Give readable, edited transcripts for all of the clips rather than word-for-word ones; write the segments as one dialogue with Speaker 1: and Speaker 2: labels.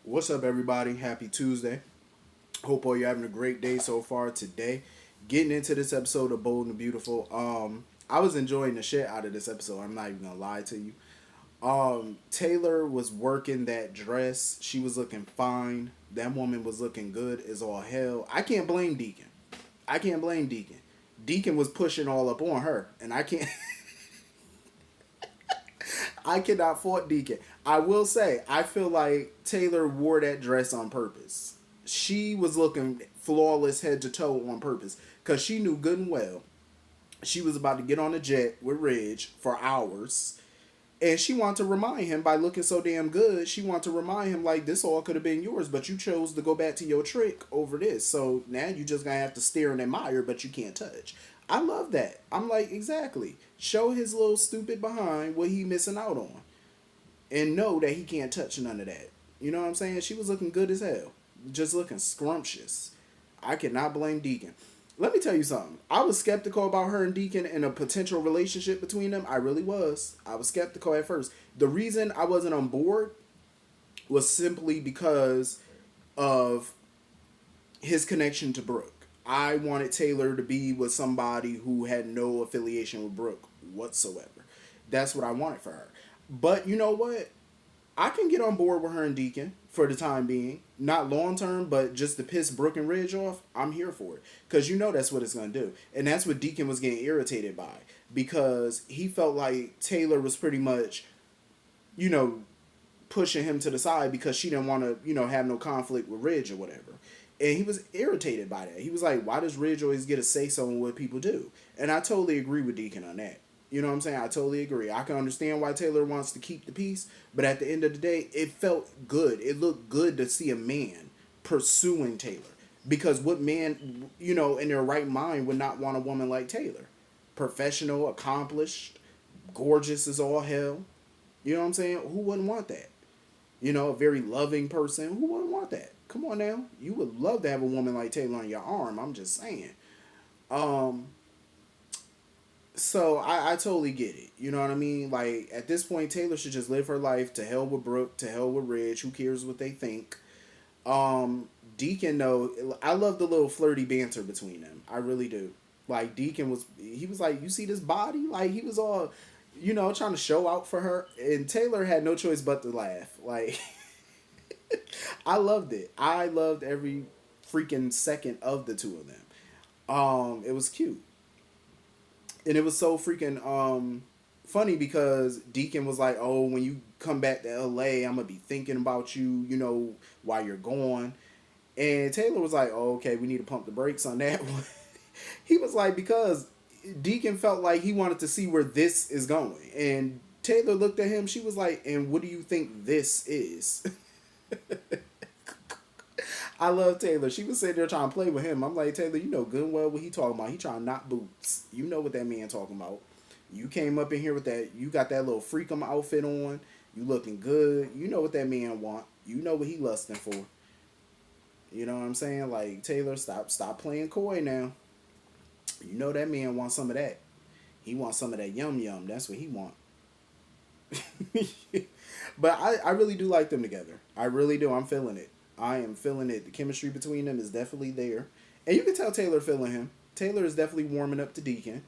Speaker 1: What's up, everybody? Happy Tuesday. Hope all you're having a great day so far today. Getting into this episode of Bold and Beautiful. I was enjoying the shit out of this episode. I'm not even gonna lie to you. Taylor was working that dress. She was looking fine. That woman was looking good as all hell. I can't blame Deacon. I can't blame Deacon. Deacon was pushing all up on her, and I can't. I cannot fault Deacon. I will say, I feel like Taylor wore that dress on purpose. She was looking flawless head to toe on purpose because she knew good and well she was about to get on a jet with Ridge for hours. And she wanted to remind him by looking so damn good. She wanted to remind him, like, this all could have been yours, but you chose to go back to your trick over this. So now you just gonna have to stare and admire, but you can't touch. I love that. I'm like, exactly. Show his little stupid behind what he missing out on, and know that he can't touch none of that. You know what I'm saying? She was looking good as hell, just looking scrumptious. I cannot blame Deacon. Let me tell you something. I was skeptical about her and Deacon and a potential relationship between them. I really was. I was skeptical at first. The reason I wasn't on board was simply because of his connection to Brooke. I wanted Taylor to be with somebody who had no affiliation with Brooke whatsoever. That's what I wanted for her. But you know what? I can get on board with her and Deacon for the time being. Not long term, but just to piss Brooke and Ridge off, I'm here for it. Because you know that's what it's going to do. And that's what Deacon was getting irritated by. Because he felt like Taylor was pretty much, you know, pushing him to the side because she didn't want to, have no conflict with Ridge or whatever. And he was irritated by that. He was like, why does Ridge always get a say so in what people do? And I totally agree with Deacon on that. You know what I'm saying? I totally agree. I can understand why Taylor wants to keep the peace, but at the end of the day, it felt good. It looked good to see a man pursuing Taylor. Because what man, in their right mind would not want a woman like Taylor? Professional, accomplished, gorgeous as all hell. You know what I'm saying? Who wouldn't want that? A very loving person. Who wouldn't want that? Come on now. You would love to have a woman like Taylor on your arm. I'm just saying. Um, so I totally get it. You know what I mean? Like, at this point, Taylor should just live her life. To hell with Brooke. To hell with Ridge. Who cares what they think? Um, Deacon, though, I love the little flirty banter between them. I really do. Like, Deacon he was like, you see this body? Like, he was all, trying to show out for her. And Taylor had no choice but to laugh. Like, I loved it. I loved every freaking second of the two of them. It was cute. And it was so freaking funny because Deacon was like, "Oh, when you come back to LA, I'm gonna be thinking about you, while you're gone." And Taylor was like, "Oh, okay, we need to pump the brakes on that one." He was like, because Deacon felt like he wanted to see where this is going, and Taylor looked at him. She was like, "And what do you think this is?" I love Taylor. She was sitting there trying to play with him. I'm like, Taylor, you know good and well what he talking about. He trying to knock boots. You know what that man talking about. You came up in here with that. You got that little freakum outfit on. You looking good. You know what that man want. You know what he lusting for. You know what I'm saying? Like, Taylor, stop playing coy now. You know that man wants some of that. He wants some of that yum yum. That's what he want. But I really do like them together. I really do. I'm feeling it. I am feeling it. The chemistry between them is definitely there. And you can tell Taylor feeling him. Taylor is definitely warming up to Deacon.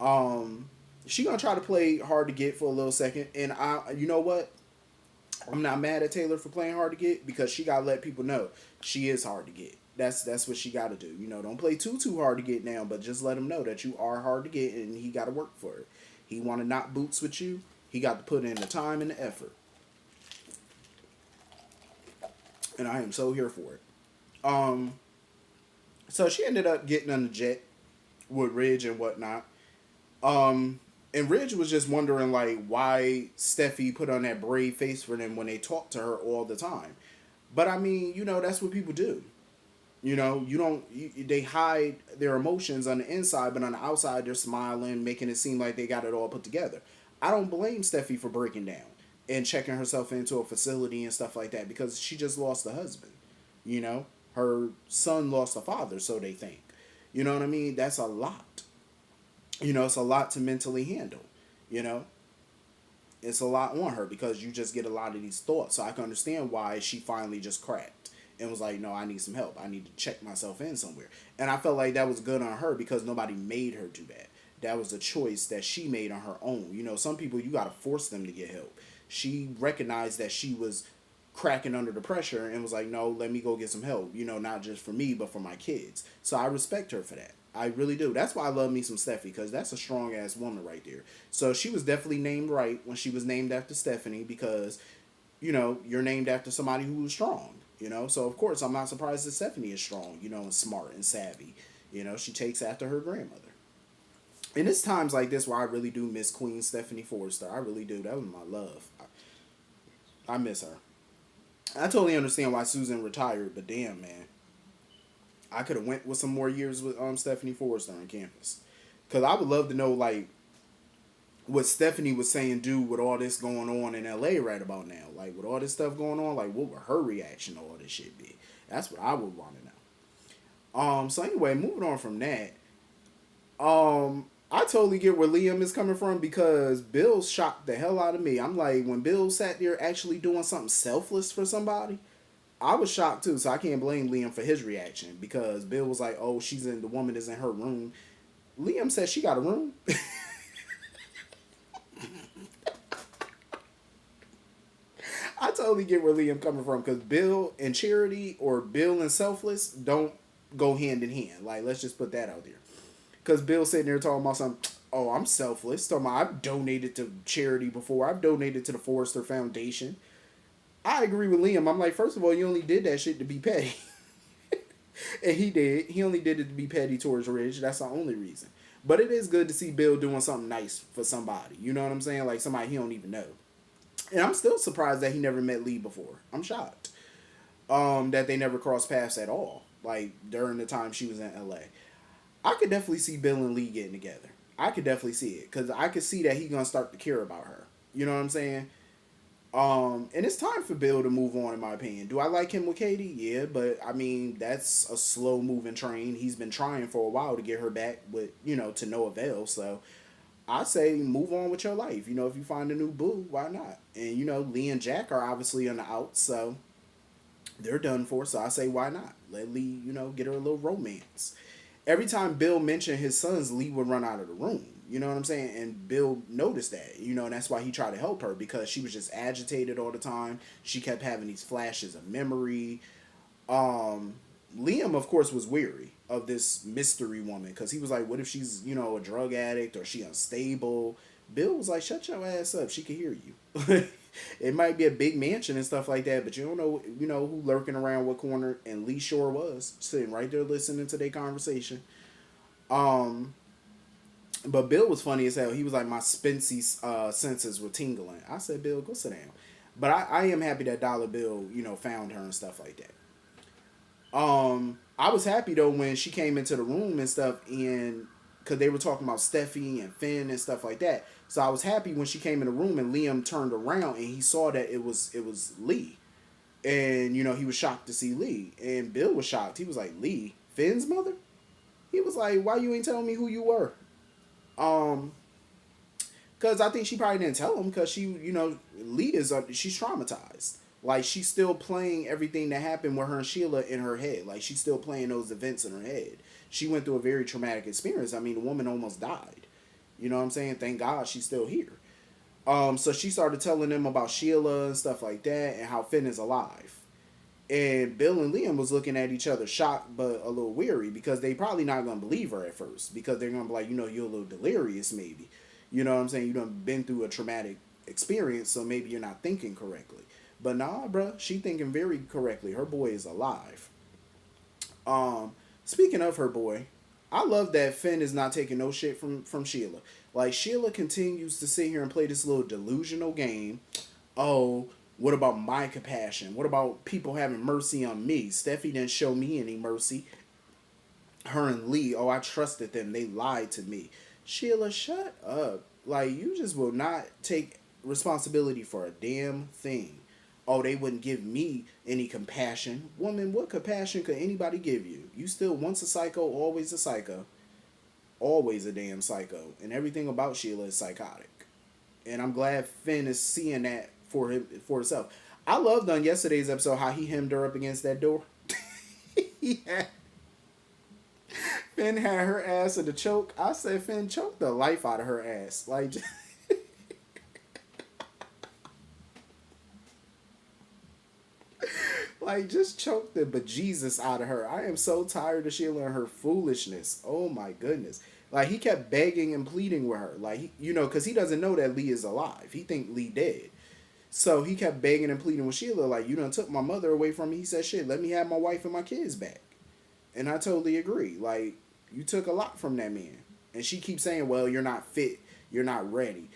Speaker 1: Um, she gonna try to play hard to get for a little second. And you know what? I'm not mad at Taylor for playing hard to get because she gotta let people know she is hard to get. That's what she gotta do. Don't play too hard to get now, but just let him know that you are hard to get and he gotta work for it. He wanna knock boots with you. He got to put in the time and the effort. And I am so here for it. Um, so she ended up getting on the jet with Ridge and whatnot. And Ridge was just wondering like why Steffi put on that brave face for them when they talk to her all the time. But I mean, that's what people do. You don't. They hide their emotions on the inside, but on the outside they're smiling, making it seem like they got it all put together. I don't blame Steffi for breaking down and checking herself into a facility and stuff like that because she just lost a husband. Her son lost a father, so they think. You know what I mean? That's a lot. It's a lot to mentally handle. You know, it's a lot on her because you just get a lot of these thoughts. So I can understand why she finally just cracked and was like, no, I need some help. I need to check myself in somewhere. And I felt like that was good on her because nobody made her do that. That was a choice that she made on her own. You know, some people, you got to force them to get help. She recognized that she was cracking under the pressure and was like, no, let me go get some help. You know, not just for me, but for my kids. So I respect her for that. I really do. That's why I love me some Steffi, because that's a strong ass woman right there. So she was definitely named right when she was named after Stephanie, because, you know, you're named after somebody who was strong. You know, so of course I'm not surprised that Stephanie is strong. You know, and smart and savvy. You know, she takes after her grandmother. And it's times like this where I really do miss Queen Stephanie Forrester. I really do. That was my love. I miss her. I totally understand why Susan retired, but damn, man, I could have went with some more years with Stephanie Forrester on campus, because I would love to know like what Stephanie was saying do with all this going on in LA right about now. Like with all this stuff going on, like what would her reaction to all this shit be? That's what I would want to know. So anyway, moving on from that, I totally get where Liam is coming from, because Bill shocked the hell out of me. I'm like, when Bill sat there actually doing something selfless for somebody, I was shocked too. So I can't blame Liam for his reaction, because Bill was like, "Oh, the woman is in her room." Liam said she got a room. I totally get where Liam coming from, because Bill and charity or Bill and selfless don't go hand in hand. Like, let's just put that out there. Because Bill's sitting there talking about something, oh, I'm selfless. Talking about, I've donated to charity before. I've donated to the Forrester Foundation. I agree with Liam. I'm like, first of all, you only did that shit to be petty. And he did. He only did it to be petty towards Rich. That's the only reason. But it is good to see Bill doing something nice for somebody. You know what I'm saying? Like somebody he don't even know. And I'm still surprised that he never met Lee before. I'm shocked. That they never crossed paths at all. Like during the time she was in LA. I could definitely see Bill and Lee getting together. I could definitely see it. Because I could see that he's going to start to care about her. You know what I'm saying? And it's time for Bill to move on, in my opinion. Do I like him with Katie? Yeah, but I mean, that's a slow moving train. He's been trying for a while to get her back, but, you know, to no avail. So I say move on with your life. You know, if you find a new boo, why not? And, you know, Lee and Jack are obviously on the out, so they're done for. So I say, why not? Let Lee, you know, get her a little romance. Every time Bill mentioned his sons, Lee would run out of the room. You know what I'm saying? And Bill noticed that, you know, and that's why he tried to help her, because she was just agitated all the time. She kept having these flashes of memory. Liam, of course, was weary of this mystery woman, because he was like, what if she's, you know, a drug addict or she unstable? Bill was like, shut your ass up. She can hear you. It might be a big mansion and stuff like that, but you don't know, you know, who lurking around what corner. And Lee Shore was sitting right there listening to their conversation. But Bill was funny as hell. He was like, my Spency senses were tingling. I said, Bill, go sit down. But I am happy that Dollar Bill, you know, found her and stuff like that. I was happy though when she came into the room and stuff, and because they were talking about Steffi and Finn and stuff like that. So I was happy when she came in the room and Liam turned around and he saw that it was Lee, and you know he was shocked to see Lee, and Bill was shocked. He was like, Lee, Finn's mother? He was like, why you ain't telling me who you were? Because I think she probably didn't tell him, because she, you know, Lee is she's traumatized. Like, she's still playing everything that happened with her and Sheila in her head. Like, she's still playing those events in her head. She went through a very traumatic experience. I mean, the woman almost died. You know what I'm saying? Thank God she's still here. So she started telling them about Sheila and stuff like that, and how Finn is alive. And Bill and Liam was looking at each other shocked but a little weary, because they probably not going to believe her at first, because they're going to be like, you know, you're a little delirious maybe. You know what I'm saying? You done been through a traumatic experience, so maybe you're not thinking correctly. But nah, bruh, she thinking very correctly. Her boy is alive. Speaking of her boy, I love that Finn is not taking no shit from Sheila. Like, Sheila continues to sit here and play this little delusional game. Oh, what about my compassion? What about people having mercy on me? Steffi didn't show me any mercy. Her and Lee, oh, I trusted them. They lied to me. Sheila, shut up. Like, you just will not take responsibility for a damn thing. Oh, they wouldn't give me any compassion. Woman, what compassion could anybody give you? You still once a psycho, always a psycho. Always a damn psycho. And everything about Sheila is psychotic. and I'm glad Finn is seeing that for himself. I loved on yesterday's episode how he hemmed her up against that door. Yeah. Finn had her ass in the choke. I said, Finn, choke the life out of her ass. Like, like just choke the bejesus out of her. I am so tired of Sheila and her foolishness. Oh my goodness. Like, he kept begging and pleading with her. Like, because he doesn't know that Lee is alive. He think Lee dead. So he kept begging and pleading with Sheila, like, you done took my mother away from me. He said, shit, let me have my wife and my kids back. And I totally agree. Like, you took a lot from that man. And she keeps saying, well, you're not fit. You're not ready.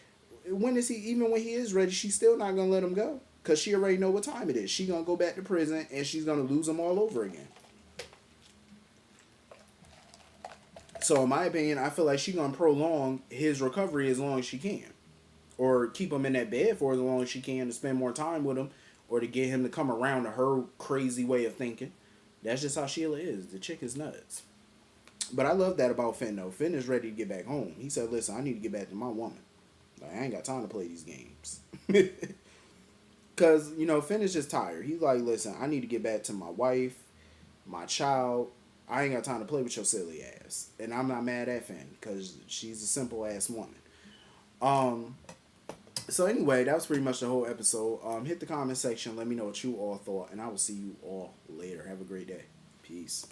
Speaker 1: When is he, even when he is ready, she's still not going to let him go. Because she already know what time it is. She going to go back to prison and she's going to lose him all over again. So in my opinion, I feel like she's going to prolong his recovery as long as she can. Or keep him in that bed for as long as she can to spend more time with him. Or to get him to come around to her crazy way of thinking. That's just how Sheila is. The chick is nuts. But I love that about Finn, though. Finn is ready to get back home. He said, listen, I need to get back to my woman. Like, I ain't got time to play these games. Because, Finn is just tired. He's like, listen, I need to get back to my wife, my child. I ain't got time to play with your silly ass. And I'm not mad at Finn, because she's a simple-ass woman. So anyway, that was pretty much the whole episode. Hit the comment section. Let me know what you all thought. And I will see you all later. Have a great day. Peace.